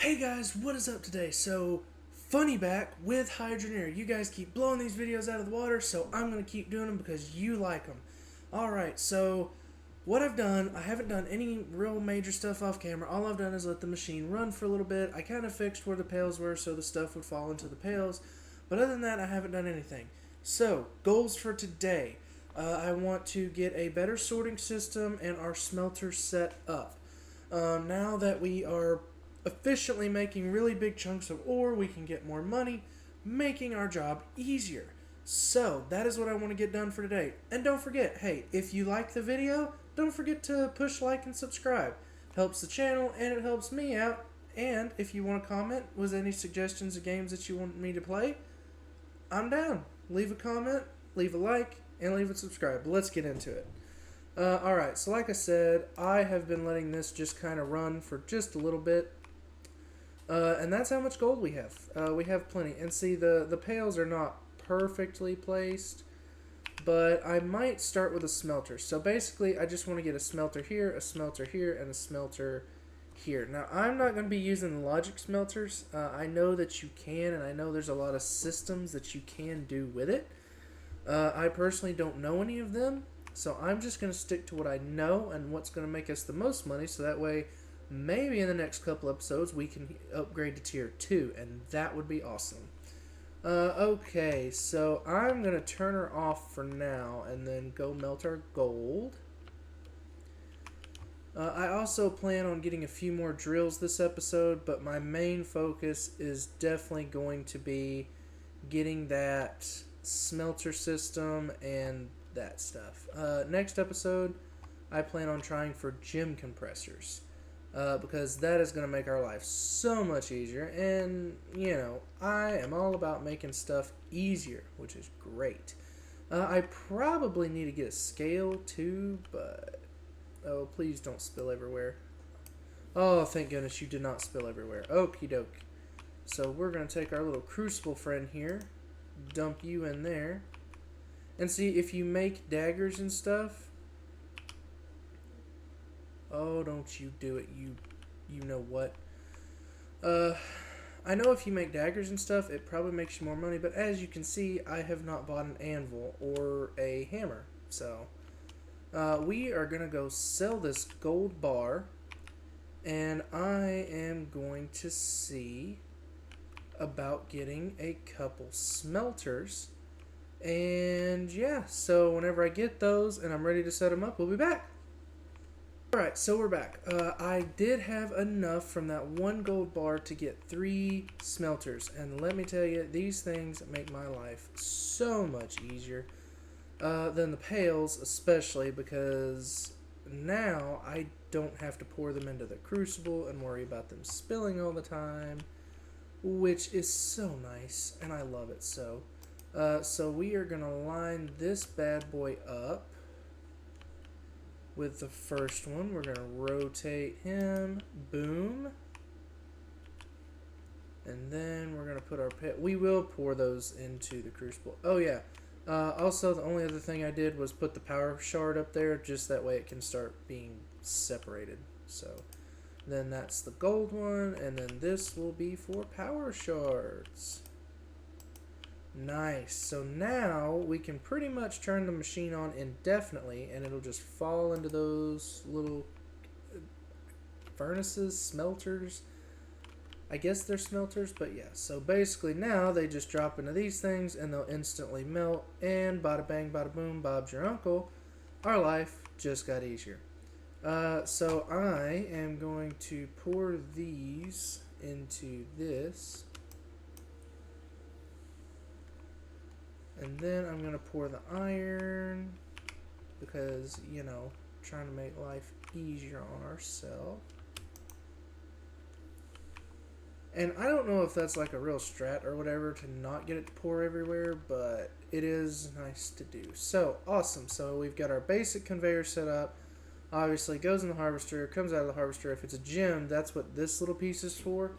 Hey guys, what is up today? So, Funny back with Hydroneer. You guys keep blowing these videos out of the water, so I'm going to keep doing them because you like them. Alright, so what I've done, I haven't done any real major stuff off camera. All I've done is let the machine run for a little bit. I kind of fixed where the pails were so the stuff would fall into the pails. But other than that, I haven't done anything. So, goals for today. I want to get a better sorting system and our smelter set up. Now that we are efficiently making really big chunks of ore, we can get more money, making our job easier. So, that is what I want to get done for today. And don't forget, hey, if you like the video, don't forget to push like and subscribe. Helps the channel and it helps me out. And if you want to comment with any suggestions of games that you want me to play, I'm down. Leave a comment, leave a like, and leave a subscribe. Let's get into it. Alright, so like I said, I have been letting this just kind of run for just a little bit. And that's how much gold we have. We have plenty. And see, the pails are not perfectly placed, but I might start with a smelter. So basically, I just want to get a smelter here, and a smelter here. Now, I'm not going to be using the logic smelters. I know that you can, and I know there's a lot of systems that you can do with it. I personally don't know any of them, so I'm just going to stick to what I know and what's going to make us the most money, so that way maybe in the next couple episodes we can upgrade to tier 2, and that would be awesome. Okay, so I'm going to turn her off for now and then go melt our gold. I also plan on getting a few more drills this episode, but my main focus is definitely going to be getting that smelter system and that stuff. Next episode, I plan on trying for gem compressors. Because that is going to make our life so much easier. And, you know, I am all about making stuff easier, which is great. I probably need to get a scale too, but... Oh, please don't spill everywhere. Oh, thank goodness you did not spill everywhere. Okie doke. So we're going to take our little crucible friend here, dump you in there. And see, if you make daggers and stuff... Oh, don't you do it, you know what. I know if you make daggers and stuff, it probably makes you more money, but as you can see, I have not bought an anvil or a hammer. So, we are going to go sell this gold bar, and I am going to see about getting a couple smelters. And yeah, so whenever I get those and I'm ready to set them up, we'll be back. Alright, so we're back. I did have enough from that one gold bar to get 3 smelters. And let me tell you, these things make my life so much easier than the pails, especially because now I don't have to pour them into the crucible and worry about them spilling all the time, which is so nice, and I love it so. So we are going to line this bad boy up. With the first one, we're going to rotate him. Boom. And then we're going to put our pet. We will pour those into the crucible. Oh, yeah. Also, the only other thing I did was put the power shard up there, just that way it can start being separated. So, then that's the gold one, and then this will be for power shards. Nice. So now we can pretty much turn the machine on indefinitely, and it'll just fall into those little furnaces, smelters. I guess they're smelters, but yeah. So basically now they just drop into these things and they'll instantly melt, and bada bang, bada boom, Bob's your uncle. Our life just got easier. So I am going to pour these into this. And then I'm going to pour the iron because, you know, trying to make life easier on ourselves. And I don't know if that's like a real strat or whatever to not get it to pour everywhere, but it is nice to do. So, awesome. So we've got our basic conveyor set up. Obviously, it goes in the harvester, comes out of the harvester. If it's a gem, that's what this little piece is for.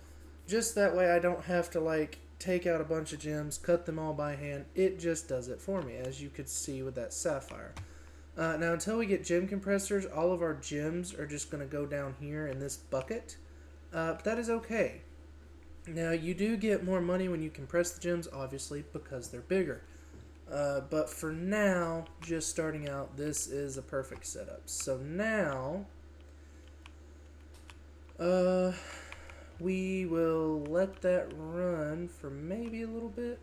Just that way I don't have to, like, take out a bunch of gems, cut them all by hand. It just does it for me, as you could see with that sapphire. Now, until we get gem compressors, all of our gems are just going to go down here in this bucket. But that is okay. Now, you do get more money when you compress the gems, obviously, because they're bigger. But for now, just starting out, this is a perfect setup. So now, we will let that run for maybe a little bit,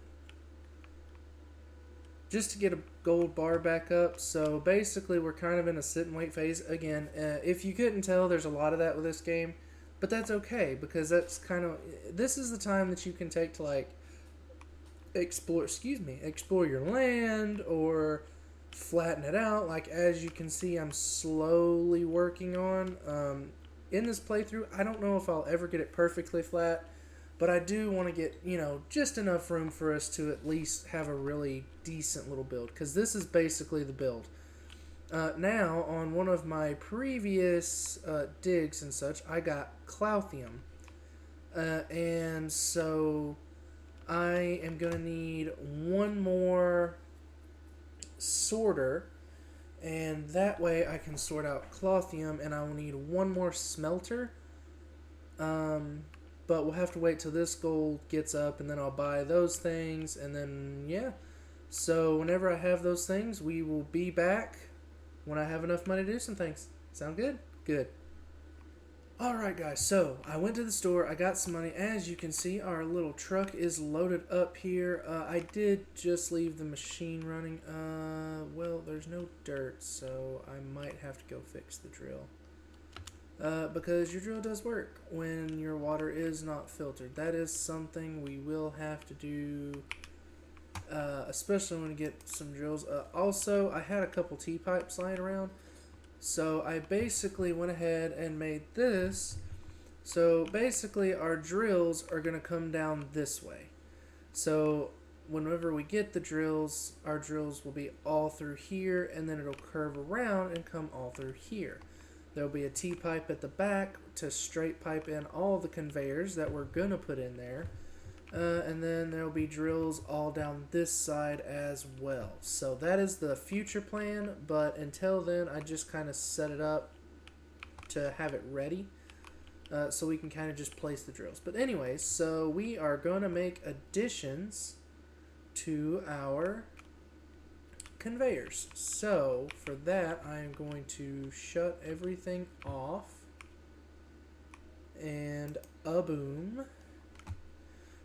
just to get a gold bar back up. So basically, we're kind of in a sit and wait phase. Again, if you couldn't tell, there's a lot of that with this game. But that's okay, because that's kind of, this is the time that you can take to like explore your land or flatten it out. Like, as you can see, I'm slowly working on in this playthrough. I don't know if I'll ever get it perfectly flat, but I do want to get, just enough room for us to at least have a really decent little build, because this is basically the build. Now, on one of my previous digs and such, I got Clouthium. And so I am going to need one more sorter, and that way I can sort out Clouthium, and I will need one more smelter. But we'll have to wait till this gold gets up, and then I'll buy those things, and then, yeah. So whenever I have those things, we will be back when I have enough money to do some things. Sound good? Good. Alright guys, so I went to the store, I got some money. As you can see, our little truck is loaded up here. I did just leave the machine running. Well, there's no dirt, so I might have to go fix the drill. Because your drill does work when your water is not filtered. That is something we will have to do, especially when we get some drills. Also, I had a couple T-pipes lying around, so I basically went ahead and made this. So basically, our drills are going to come down this way. So whenever we get the drills, our drills will be all through here, and then it'll curve around and come all through here. There'll be a T-pipe at the back to straight pipe in all the conveyors that we're going to put in there. And then there'll be drills all down this side as well. So that is the future plan, but until then, I just kind of set it up to have it ready. So we can kind of just place the drills. But anyways, so we are going to make additions to our conveyors. So for that, I am going to shut everything off, and a boom.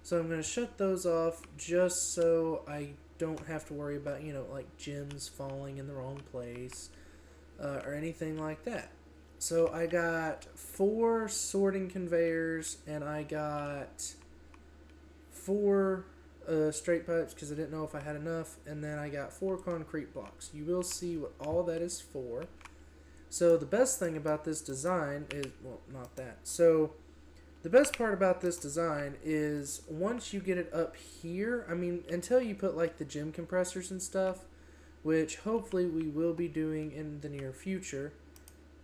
So I'm going to shut those off just so I don't have to worry about, like gems falling in the wrong place or anything like that. So I got 4 sorting conveyors, and I got 4 straight pipes because I didn't know if I had enough, and then I got 4 concrete blocks. You will see what all that is for. So the best thing about this design is, well, not that. So the best part about this design is once you get it up here, I mean, until you put like the gem compressors and stuff, which hopefully we will be doing in the near future.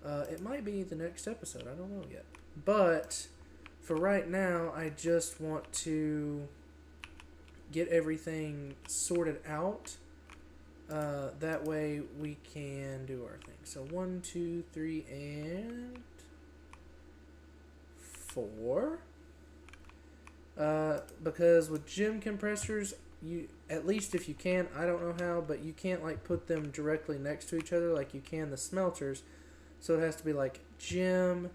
It might be the next episode, I don't know yet. But for right now, I just want to get everything sorted out. That way we can do our thing. So 1, 2, 3, and 4. Because with gem compressors, you, at least if you can, I don't know how, but you can't like put them directly next to each other like you can the smelters. So it has to be like gem,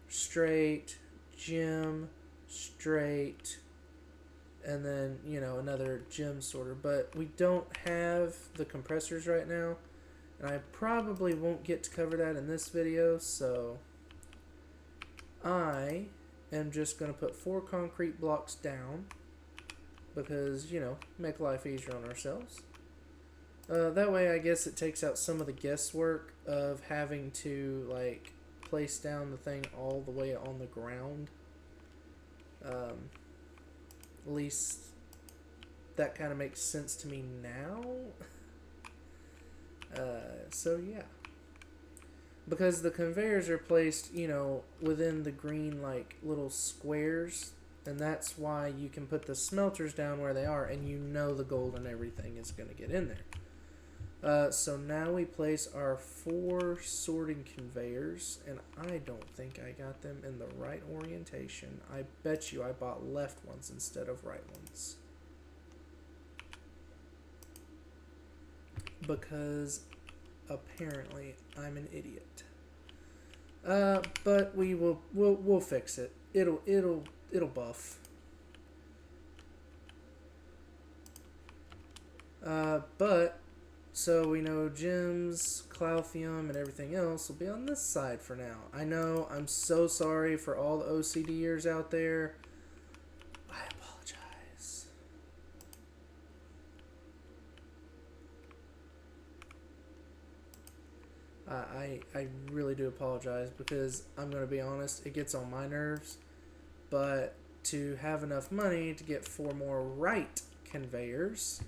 straight, gem, straight, and then, another gem sorter. But we don't have the compressors right now, and I probably won't get to cover that in this video, so I am just going to put 4 concrete blocks down because, make life easier on ourselves. That way, I guess it takes out some of the guesswork of having to, like, place down the thing all the way on the ground. At least that kind of makes sense to me now. So, yeah. Because the conveyors are placed, within the green, like, little squares. And that's why you can put the smelters down where they are, and the gold and everything is going to get in there. So now we place our 4 sorting conveyors, and I don't think I got them in the right orientation. I bet you I bought left ones instead of right ones. Because apparently I'm an idiot. But we'll fix it. It'll buff. But so we know gems, clouthium, and everything else will be on this side for now. I know, I'm so sorry for all the OCDers out there. I apologize. I really do apologize because I'm going to be honest, it gets on my nerves. But to have enough money to get 4 more right conveyors,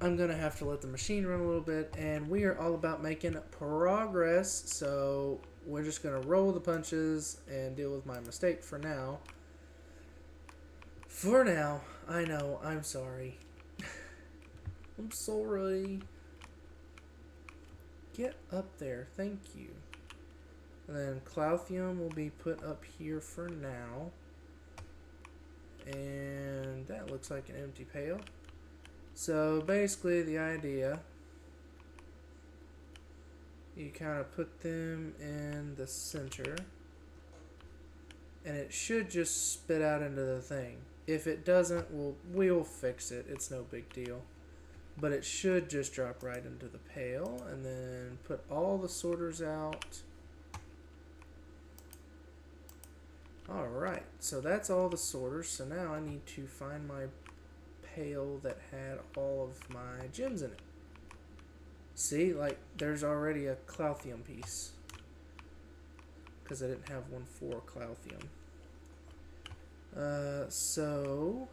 I'm going to have to let the machine run a little bit, and we are all about making progress, so we're just going to roll the punches and deal with my mistake for now. For now, I know, I'm sorry. I'm sorry. Get up there, thank you. And then clouthium will be put up here for now. And that looks like an empty pail. So basically the idea, you kind of put them in the center and it should just spit out into the thing. If it doesn't, we'll fix it. It's no big deal. But it should just drop right into the pail, and then put all the sorters out. Alright, so that's all the sorters. So now I need to find my pail that had all of my gems in it. See, like, there's already a clouthium piece, because I didn't have one for clouthium. So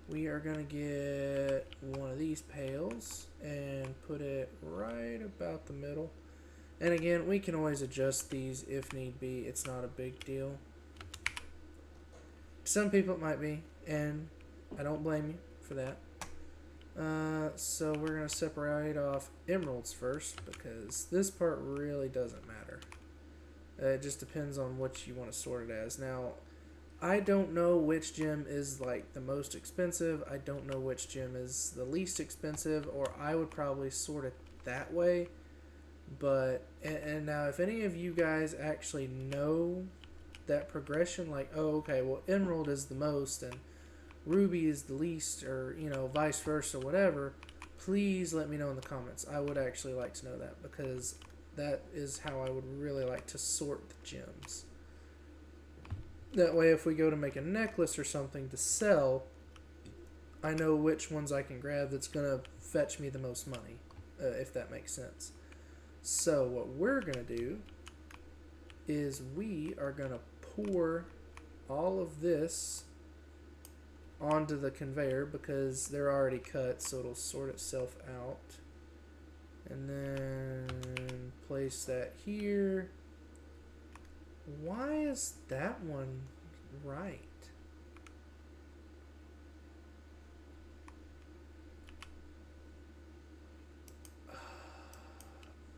we are going to get one of these pails and put it right about the middle. And again, we can always adjust these if need be. It's not a big deal. Some people it might be, and I don't blame you for that. So we're going to separate off emeralds first, because this part really doesn't matter. It just depends on what you want to sort it as. Now, I don't know which gem is like the most expensive. I don't know which gem is the least expensive, or I would probably sort it that way. But, and now if any of you guys actually know that progression, like, oh, okay, well, emerald is the most and ruby is the least, or, you know, vice versa, whatever, please let me know in the comments. I would actually like to know that, because that is how I would really like to sort the gems. That way, if we go to make a necklace or something to sell, I know which ones I can grab that's going to fetch me the most money, if that makes sense. So what we're going to do is we are going to pour all of this onto the conveyor, because they're already cut, so it'll sort itself out. And then place that here. Why is that one right?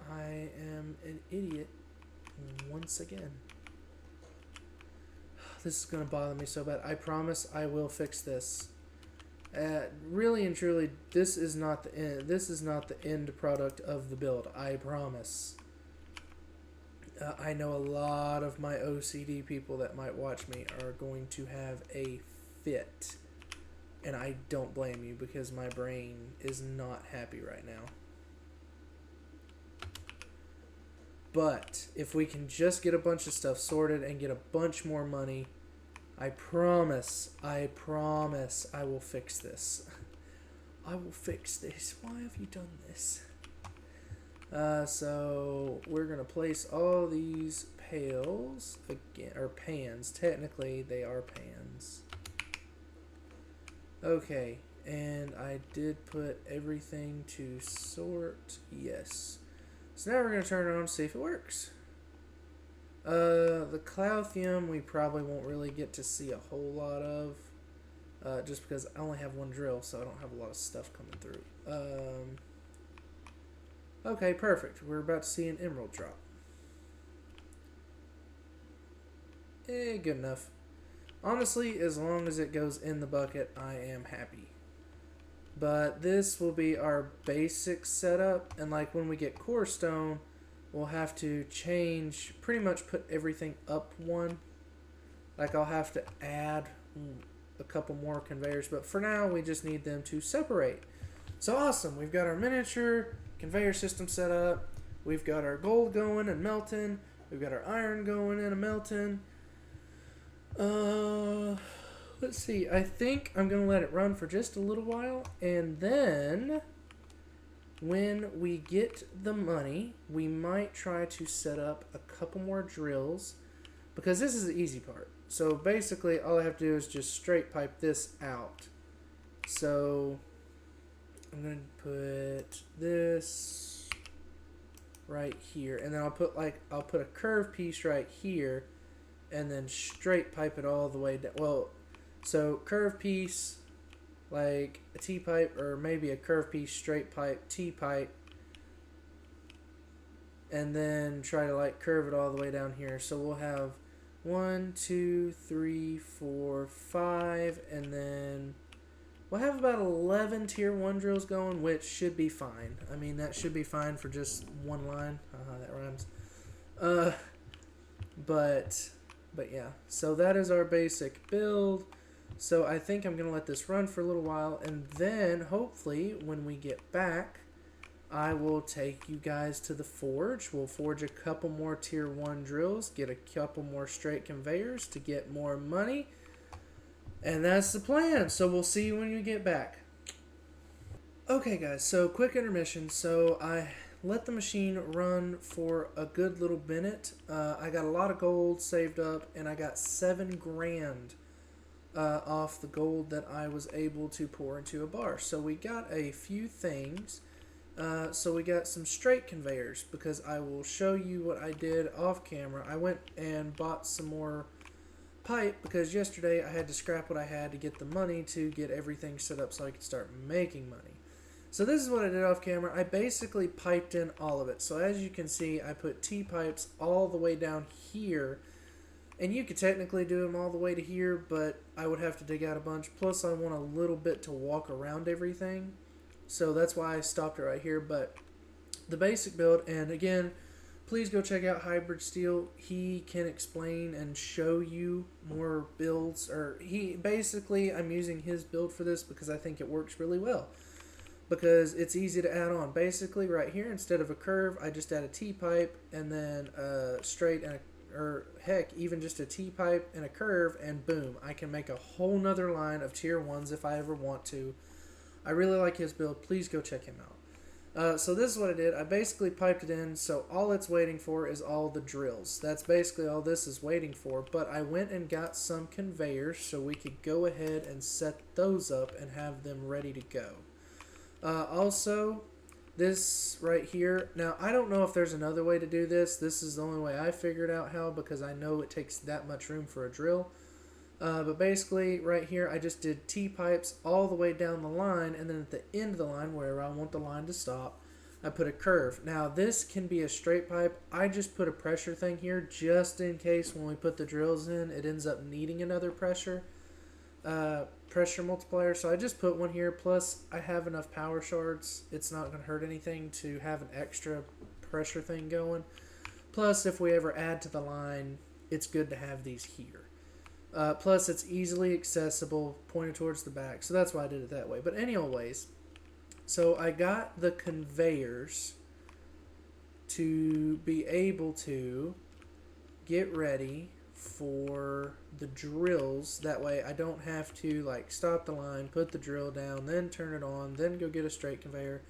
I am an idiot once again. This is going to bother me so bad. I promise I will fix this. Really and truly, this is not the end. This is not the end product of the build. I promise. I know a lot of my OCD people that might watch me are going to have a fit. And I don't blame you, because my brain is not happy right now. But if we can just get a bunch of stuff sorted and get a bunch more money, I promise I will fix this. I will fix this. Why have you done this? So we're going to place all these pails again, or pans. Technically, they are pans. Okay, and I did put everything to sort. Yes. So now we're going to turn it on to see if it works. The clouthium we probably won't really get to see a whole lot of, just because I only have one drill, so I don't have a lot of stuff coming through. Okay, perfect. We're about to see an emerald drop. Good enough. Honestly, as long as it goes in the bucket, I am happy. But this will be our basic setup, and like when we get core stone, we'll have to change, pretty much put everything up one. Like I'll have to add a couple more conveyors, but for now we just need them to separate. So awesome, we've got our miniature conveyor system set up, we've got our gold going and melting, we've got our iron going and melting. Let's see, I think I'm going to let it run for just a little while, and then when we get the money, we might try to set up a couple more drills, because this is the easy part. So basically all I have to do is just straight pipe this out. So I'm going to put this right here, and then I'll put a curved piece right here, and then straight pipe it all the way down. Well, so curved piece, like a T-pipe, or maybe a curved piece, straight pipe, T-pipe, and then try to like curve it all the way down here. So we'll have 1, 2, 3, 4, 5, and then we'll have about 11 tier 1 drills going, which should be fine. I mean, that should be fine for just one line. That rhymes. But yeah, so that is our basic build. So I think I'm going to let this run for a little while, and then hopefully when we get back, I will take you guys to the forge. We'll forge a couple more tier 1 drills, get a couple more straight conveyors to get more money, and that's the plan. So we'll see you when you get back. Okay guys, so quick intermission. So I let the machine run for a good little minute. I got a lot of gold saved up, and I got 7 grand off the gold that I was able to pour into a bar. So we got a few things. So we got some straight conveyors, because I will show you what I did off camera. I went and bought some more pipe, because yesterday I had to scrap what I had to get the money to get everything set up so I could start making money. So this is what I did off camera. I basically piped in all of it. So as you can see, I put T-pipes all the way down here. And you could technically do them all the way to here, but I would have to dig out a bunch. Plus I want a little bit to walk around everything. So that's why I stopped it right here. But the basic build, and again, please go check out Hybrid Steel. He can explain and show you more builds. Or I'm using his build for this because I think it works really well. Because it's easy to add on. Basically, right here, instead of a curve, I just add a T-pipe, and then a straight, or heck, even just a T-pipe and a curve, and boom, I can make a whole nother line of tier 1s if I ever want to. I really like his build. Please go check him out. So this is what I did. I basically piped it in, so all it's waiting for is all the drills. That's basically all this is waiting for, but I went and got some conveyors so we could go ahead and set those up and have them ready to go. Also, this right here, now I don't know if there's another way to do this. This is the only way I figured out how, because I know it takes that much room for a drill. But basically, right here, I just did T-pipes all the way down the line, and then at the end of the line, wherever I want the line to stop, I put a curve. Now, this can be a straight pipe. I just put a pressure thing here, just in case when we put the drills in, it ends up needing another pressure multiplier. So I just put one here, plus I have enough power shards. It's not going to hurt anything to have an extra pressure thing going. Plus, if we ever add to the line, it's good to have these here. Plus, it's easily accessible, pointed towards the back. So that's why I did it that way. But anyways, so I got the conveyors to be able to get ready for the drills. That way I don't have to like stop the line, put the drill down, then turn it on, then go get a straight conveyor.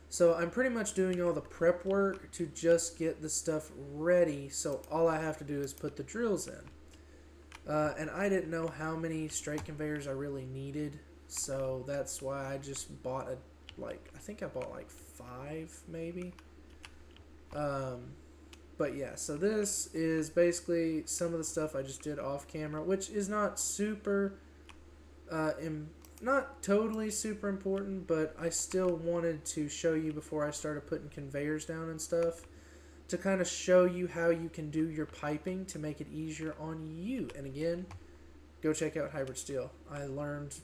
So I'm pretty much doing all the prep work to just get the stuff ready, so all I have to do is put the drills in. And I didn't know how many straight conveyors I really needed, so that's why I just bought I think I bought like 5 maybe. But yeah, so this is basically some of the stuff I just did off camera, which is not super not totally super important, but I still wanted to show you before I started putting conveyors down and stuff, to kind of show you how you can do your piping to make it easier on you. And again, go check out Hybrid Steel. I learned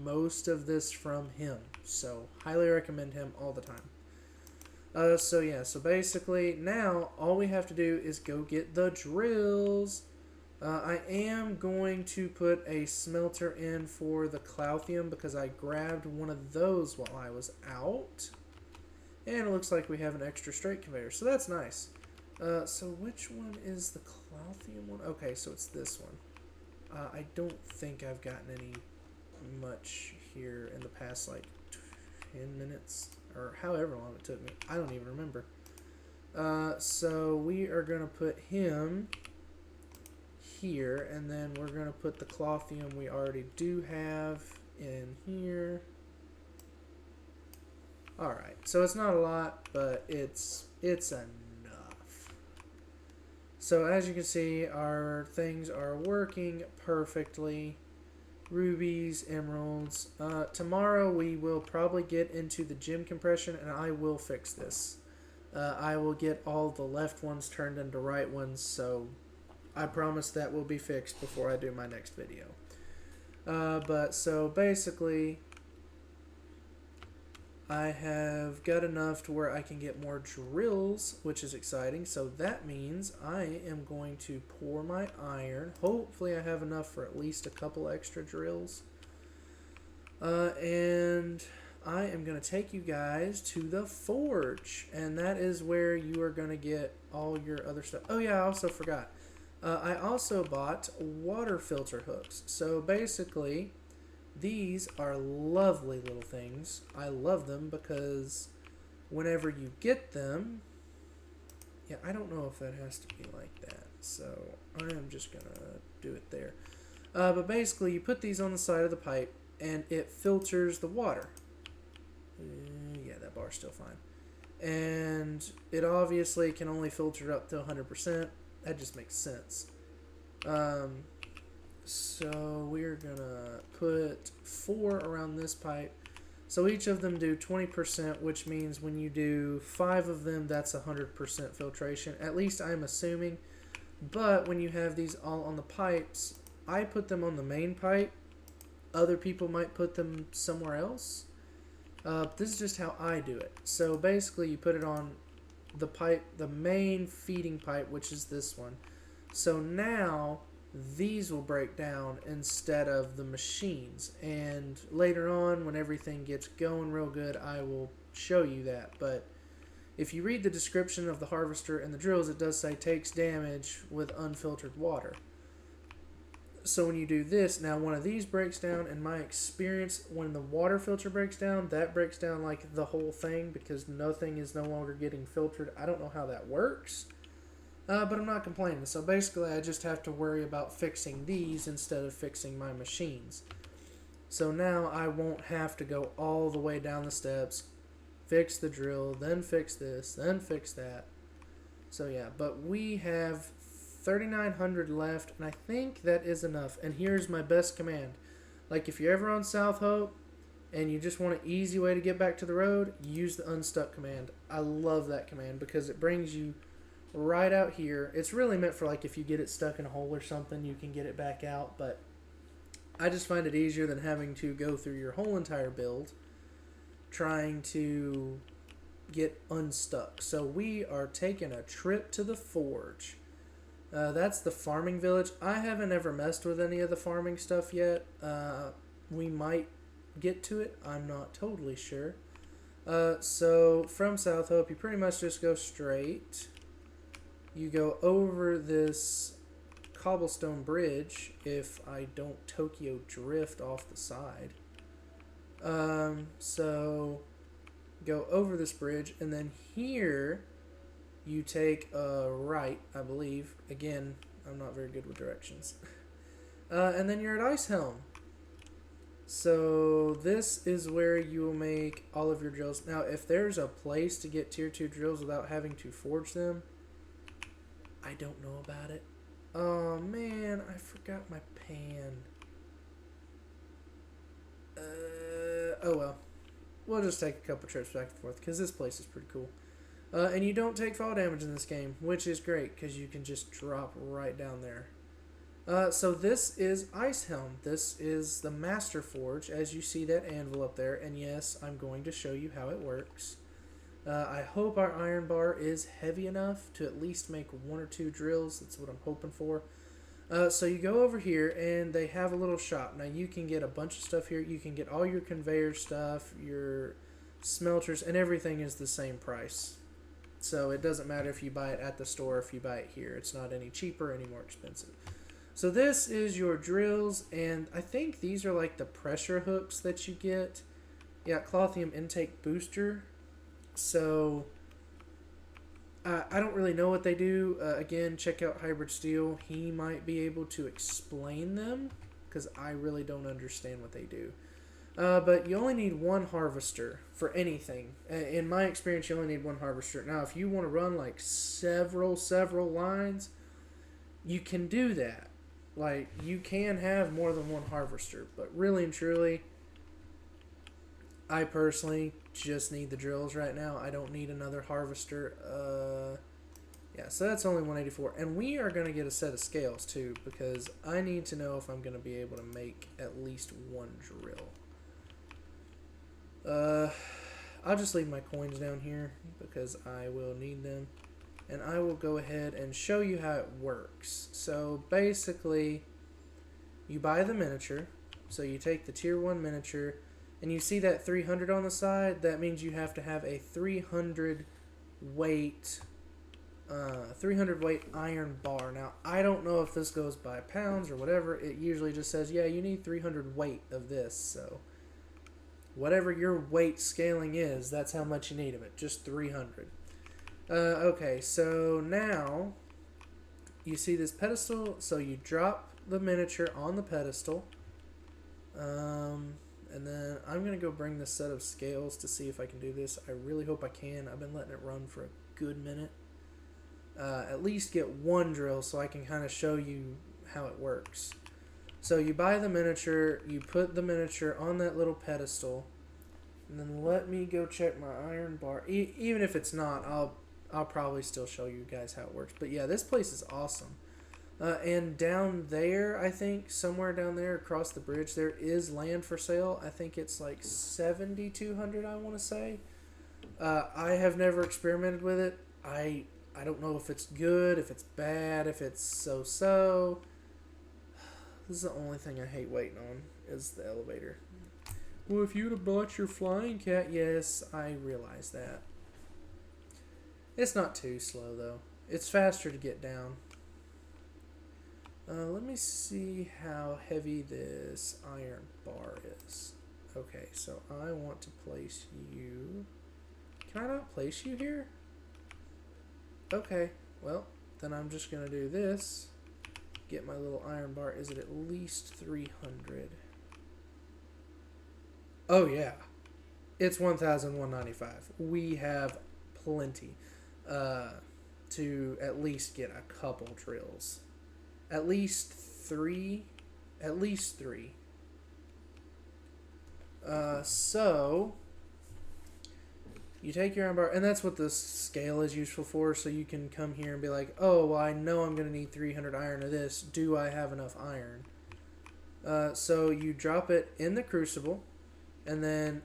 most of this from him, so highly recommend him all the time. So yeah, so basically now all we have to do is go get the drills. I am going to put a smelter in for the Clouthium because I grabbed one of those while I was out. And it looks like we have an extra straight conveyor, so that's nice. So which one is the Clouthium one? Okay, so it's this one. I don't think I've gotten any much here in the past like 10 minutes or however long it took me. I don't even remember. So we are going to put him here, and then we're going to put the Clouthium we already do have in here. Alright, so it's not a lot, but it's enough. So as you can see, our things are working perfectly. Rubies, emeralds. Tomorrow we will probably get into the gem compression, and I will fix this. I will get all the left ones turned into right ones, so I promise that will be fixed before I do my next video. But so basically, I have got enough to where I can get more drills, which is exciting. So that means I am going to pour my iron. Hopefully I have enough for at least a couple extra drills. And I am going to take you guys to the forge. And that is where you are going to get all your other stuff. Oh yeah, I also forgot. I also bought water filter hooks. So basically, these are lovely little things. I love them because whenever you get them, yeah, I don't know if that has to be like that, so I am just gonna do it there. But basically, you put these on the side of the pipe, and it filters the water. Yeah, that bar's still fine. And it obviously can only filter up to 100%. That just makes sense. So we're gonna put 4 around this pipe. So each of them do 20%, which means when you do 5 of them, that's 100% filtration. At least I'm assuming. But when you have these all on the pipes, I put them on the main pipe. Other people might put them somewhere else. This is just how I do it. So basically, you put it on the pipe, the main feeding pipe, which is this one. So now these will break down instead of the machines, and later on when everything gets going real good I will show you that. But if you read the description of the harvester and the drills, it does say takes damage with unfiltered water. So when you do this, now one of these breaks down. In my experience, when the water filter breaks down, that breaks down like the whole thing because nothing is no longer getting filtered. I don't know how that works. But I'm not complaining. So basically, I just have to worry about fixing these instead of fixing my machines. So now I won't have to go all the way down the steps, fix the drill, then fix this, then fix that. So yeah, but we have 3,900 left, and I think that is enough. And here's my best command. Like if you're ever on South Hope and you just want an easy way to get back to the road, use the unstuck command. I love that command because it brings you right out here. It's really meant for like if you get it stuck in a hole or something, you can get it back out, but I just find it easier than having to go through your whole entire build trying to get unstuck. So we are taking a trip to the forge. That's the farming village. I haven't ever messed with any of the farming stuff yet. We might get to it. I'm not totally sure. So from South Hope, you pretty much just go straight. You go over this cobblestone bridge if I don't Tokyo drift off the side. So go over this bridge, and then here you take a right, I believe. Again, I'm not very good with directions. And then you're at Ice Helm. So this is where you will make all of your drills. Now, if there's a place to get tier 2 drills without having to forge them, I don't know about it. Oh man, I forgot my pan. oh well. We'll just take a couple trips back and forth because this place is pretty cool. And you don't take fall damage in this game, which is great because you can just drop right down there. So this is Ice Helm. This is the Master Forge, as you see that anvil up there. And yes, I'm going to show you how it works. I hope our iron bar is heavy enough to at least make 1 or 2 drills. That's what I'm hoping for. So you go over here and they have a little shop. Now you can get a bunch of stuff here. You can get all your conveyor stuff, your smelters, and everything is the same price. So it doesn't matter if you buy it at the store or if you buy it here. It's not any cheaper, any more expensive. So this is your drills, and I think these are like the pressure hooks that you get. Yeah, Clothium Intake Booster. So I don't really know what they do. Again, check out Hybrid Steel. He might be able to explain them because I really don't understand what they do. But you only need 1 harvester for anything. In my experience, you only need 1 harvester. Now, if you want to run like several lines, you can do that. Like, you can have more than 1 harvester. But really and truly, I personally just need the drills right now. I don't need another harvester. Yeah, so that's only 184. And we are going to get a set of scales, too, because I need to know if I'm going to be able to make at least 1 drill. I'll just leave my coins down here because I will need them. And I will go ahead and show you how it works. So basically, you buy the miniature. So you take the tier 1 miniature, and you see that 300 on the side. That means you have to have a 300 weight iron bar. Now, I don't know if this goes by pounds or whatever. It usually just says, yeah, you need 300 weight of this. So whatever your weight scaling is, that's how much you need of it. Just 300. Okay, so now you see this pedestal. So you drop the miniature on the pedestal. And then I'm going to go bring this set of scales to see if I can do this. I really hope I can. I've been letting it run for a good minute. At least get 1 drill so I can kind of show you how it works. So you buy the miniature, you put the miniature on that little pedestal, and then let me go check my iron bar. Even if it's not, I'll probably still show you guys how it works. But yeah, this place is awesome. And down there, I think, somewhere down there across the bridge, there is land for sale. I think it's like 7,200, I want to say. I have never experimented with it. I don't know if it's good, if it's bad, if it's so-so. This is the only thing I hate waiting on, is the elevator. Well, if you'd have bought your flying cat, yes, I realize that. It's not too slow, though. It's faster to get down. Let me see how heavy this iron bar is. Okay, so I want to place you. Can I not place you here? Okay, well, then I'm just going to do this. Get my little iron bar. Is it at least 300? Oh, yeah. It's 1,195. We have plenty to at least get a couple drills. At least 3. At least 3. So you take your iron bar, and that's what the scale is useful for, so you can come here and be like, oh, well, I know I'm going to need 300 iron of this. Do I have enough iron? So you drop it in the crucible, and then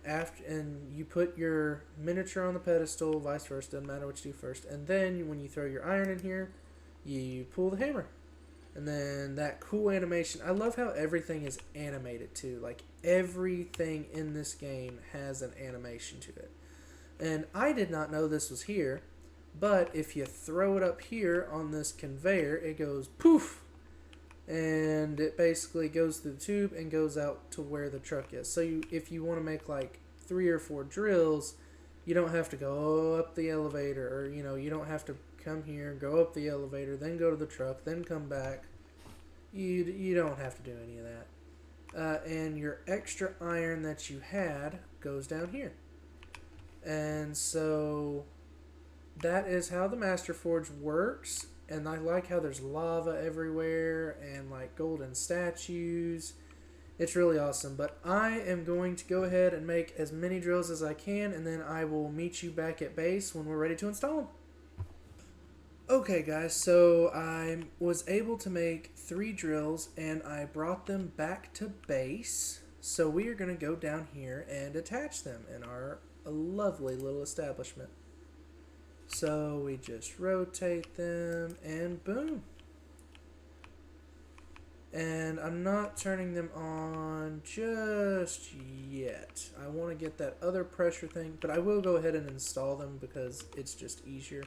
you put your miniature on the pedestal, vice versa, doesn't matter what you do first. And then when you throw your iron in here, you pull the hammer. And then that cool animation. I love how everything is animated too. Like everything in this game has an animation to it. And I did not know this was here, but if you throw it up here on this conveyor, it goes poof, and it basically goes through the tube and goes out to where the truck is. So if you want to make like 3 or 4 drills, you don't have to go up the elevator, or you don't have to come here, go up the elevator, then go to the truck, then come back. You don't have to do any of that. And your extra iron that you had goes down here. And so that is how the Master Forge works. And I like how there's lava everywhere and like golden statues. It's really awesome. But I am going to go ahead and make as many drills as I can, and then I will meet you back at base when we're ready to install them. Okay guys, so I was able to make 3 drills and I brought them back to base. So we are going to go down here and attach them in our lovely little establishment. So we just rotate them and boom. And I'm not turning them on just yet. I want to get that other pressure thing, but I will go ahead and install them because it's just easier.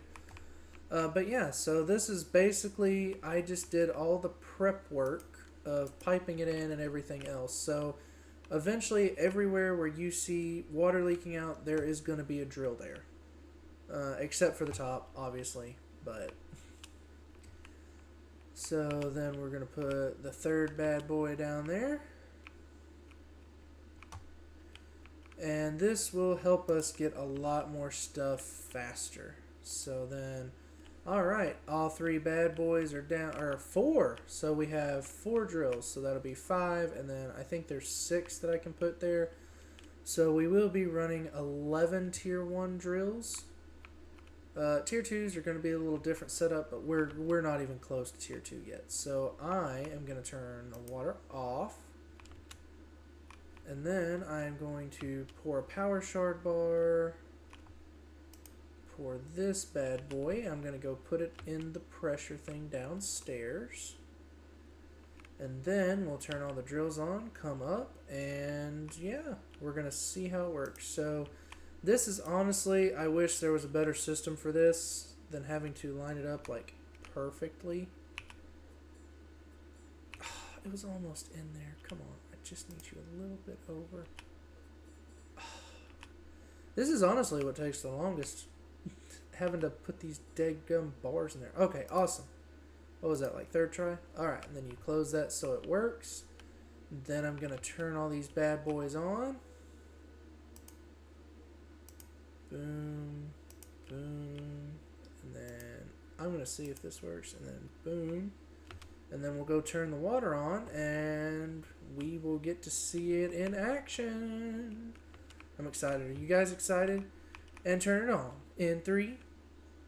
But yeah, so this is basically, I just did all the prep work of piping it in and everything else. So eventually everywhere where you see water leaking out, there is going to be a drill there. Except for the top, obviously. But so then we're going to put the 3rd bad boy down there. And this will help us get a lot more stuff faster. So then, alright, all 3 bad boys are down, or 4. So we have 4 drills, so that'll be 5, and then I think there's 6 that I can put there. So we will be running 11 tier 1 drills. Tier 2s are going to be a little different setup, but we're not even close to tier 2 yet. So I am going to turn the water off. And then I'm going to pour a power shard bar. For this bad boy, I'm going to go put it in the pressure thing downstairs. And then we'll turn all the drills on, come up, and yeah, we're going to see how it works. So this is honestly, I wish there was a better system for this than having to line it up like perfectly. It was almost in there. Come on, I just need you a little bit over. This is honestly what takes the longest. Having to put these dead gum bars in there. Okay, awesome. What was that, like 3rd try? Alright, and then you close that so it works. Then I'm going to turn all these bad boys on. Boom, boom, and then I'm going to see if this works, and then boom. And then we'll go turn the water on, and we will get to see it in action. I'm excited. Are you guys excited? And turn it on in 3,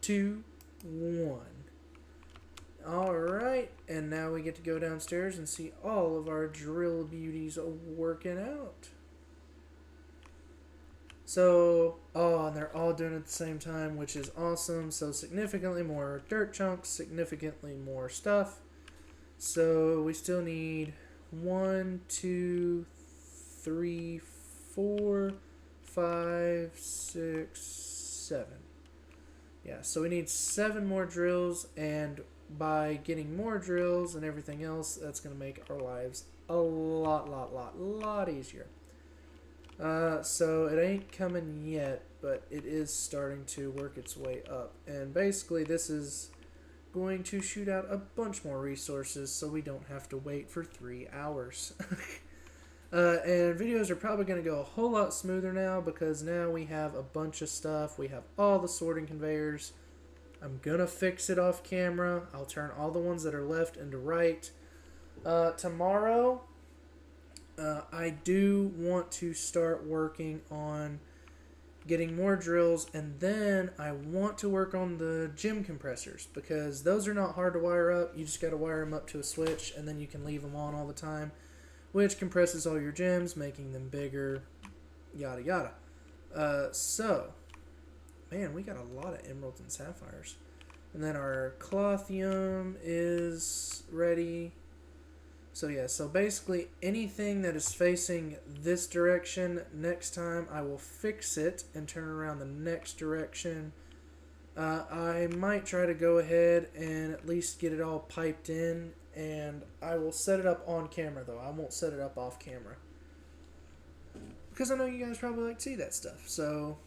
2, 1. Alright, and now we get to go downstairs and see all of our drill beauties working out. So, and they're all doing it at the same time, which is awesome. So significantly more dirt chunks, significantly more stuff. So we still need 1, 2, 3, 4, 5, 6, 7. Yeah, so we need 7 more drills, and by getting more drills and everything else, that's going to make our lives a lot easier. So it ain't coming yet, but it is starting to work its way up. And basically this is going to shoot out a bunch more resources so we don't have to wait for 3 hours. And videos are probably going to go a whole lot smoother now because now we have a bunch of stuff. We have all the sorting conveyors. I'm going to fix it off camera. I'll turn all the ones that are left into right. Tomorrow, I do want to start working on getting more drills, and then I want to work on the gym compressors because those are not hard to wire up. You just got to wire them up to a switch, and then you can leave them on all the time, which compresses all your gems, making them bigger, yada yada. So, man, we got a lot of emeralds and sapphires. And then our clothium is ready. So yeah, so basically anything that is facing this direction, next time I will fix it and turn around the next direction. I might try to go ahead and at least get it all piped in, and I will set it up on camera though. I won't set it up off camera, because I know you guys probably like to see that stuff. So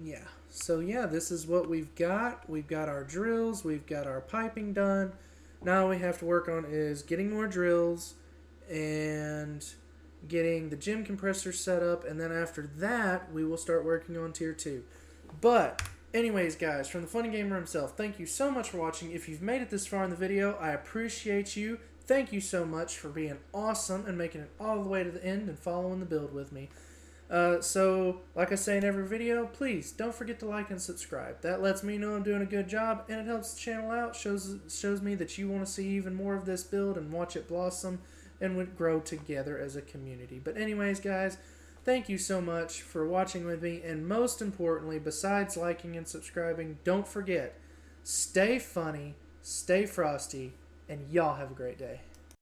yeah, this is what we've got. We've got our drills, we've got our piping done. Now all we have to work on is getting more drills and getting the gym compressor set up, and then after that we will start working on tier 2. But anyways guys, from the Funny Gamer himself, thank you so much for watching. If you've made it this far in the video, I appreciate you. thank you so much for being awesome and making it all the way to the end and following the build with me. So, like I say in every video, please don't forget to like and subscribe. That lets me know I'm doing a good job, and it helps the channel out. Shows me that you want to see even more of this build and watch it blossom and grow together as a community. But anyways, guys, thank you so much for watching with me, and most importantly, besides liking and subscribing, don't forget, stay funny, stay frosty, and y'all have a great day.